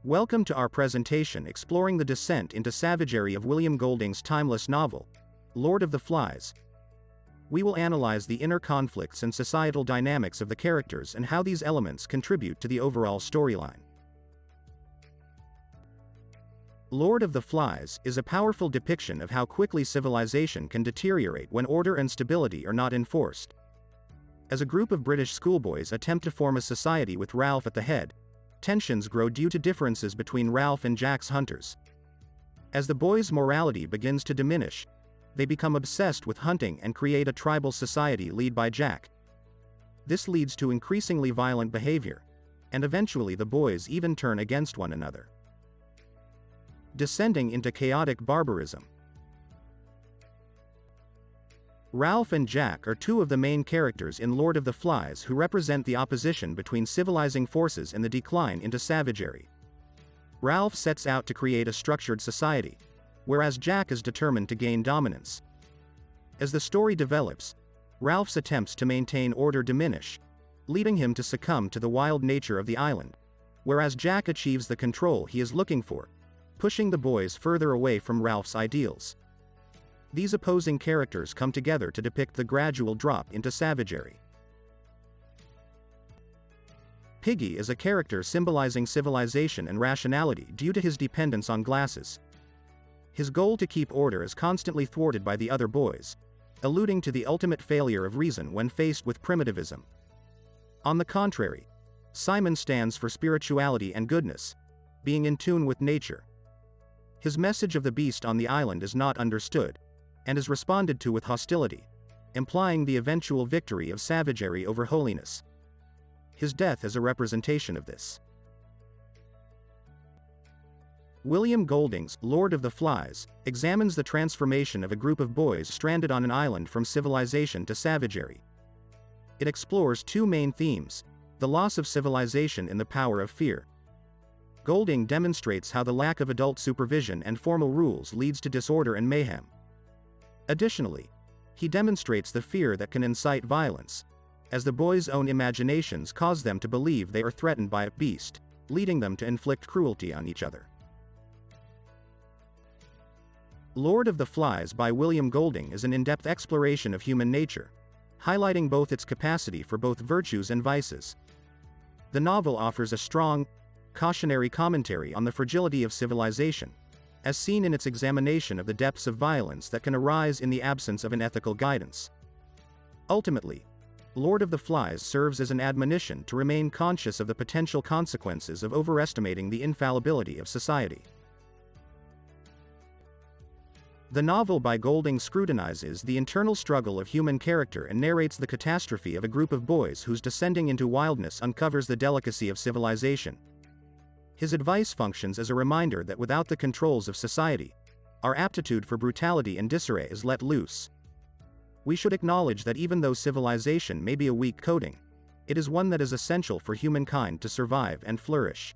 Welcome to our presentation exploring the descent into savagery of William Golding's timeless novel, Lord of the Flies. We will analyze the inner conflicts and societal dynamics of the characters and how these elements contribute to the overall storyline. Lord of the Flies is a powerful depiction of how quickly civilization can deteriorate when order and stability are not enforced. As a group of British schoolboys attempt to form a society with Ralph at the head, tensions grow due to differences between Ralph and Jack's hunters. As the boys' morality begins to diminish, they become obsessed with hunting and create a tribal society led by Jack. This leads to increasingly violent behavior, and eventually the boys even turn against one another, descending into chaotic barbarism. Ralph and Jack are two of the main characters in Lord of the Flies who represent the opposition between civilizing forces and the decline into savagery. Ralph sets out to create a structured society, whereas Jack is determined to gain dominance. As the story develops, Ralph's attempts to maintain order diminish, leading him to succumb to the wild nature of the island, whereas Jack achieves the control he is looking for, pushing the boys further away from Ralph's ideals. These opposing characters come together to depict the gradual drop into savagery. Piggy is a character symbolizing civilization and rationality due to his dependence on glasses. His goal to keep order is constantly thwarted by the other boys, alluding to the ultimate failure of reason when faced with primitivism. On the contrary, Simon stands for spirituality and goodness, being in tune with nature. His message of the beast on the island is not understood, and is responded to with hostility, implying the eventual victory of savagery over holiness. His death is a representation of this. William Golding's Lord of the Flies examines the transformation of a group of boys stranded on an island from civilization to savagery. It explores two main themes: the loss of civilization and the power of fear. Golding demonstrates how the lack of adult supervision and formal rules leads to disorder and mayhem. Additionally, he demonstrates the fear that can incite violence, as the boys' own imaginations cause them to believe they are threatened by a beast, leading them to inflict cruelty on each other. Lord of the Flies by William Golding is an in-depth exploration of human nature, highlighting both its capacity for both virtues and vices. The novel offers a strong, cautionary commentary on the fragility of civilization, as seen in its examination of the depths of violence that can arise in the absence of an ethical guidance. Ultimately, Lord of the Flies serves as an admonition to remain conscious of the potential consequences of overestimating the infallibility of society. The novel by Golding scrutinizes the internal struggle of human character and narrates the catastrophe of a group of boys whose descending into wildness uncovers the delicacy of civilization. His advice functions as a reminder that without the controls of society, our aptitude for brutality and disarray is let loose. We should acknowledge that even though civilization may be a weak coating, it is one that is essential for humankind to survive and flourish.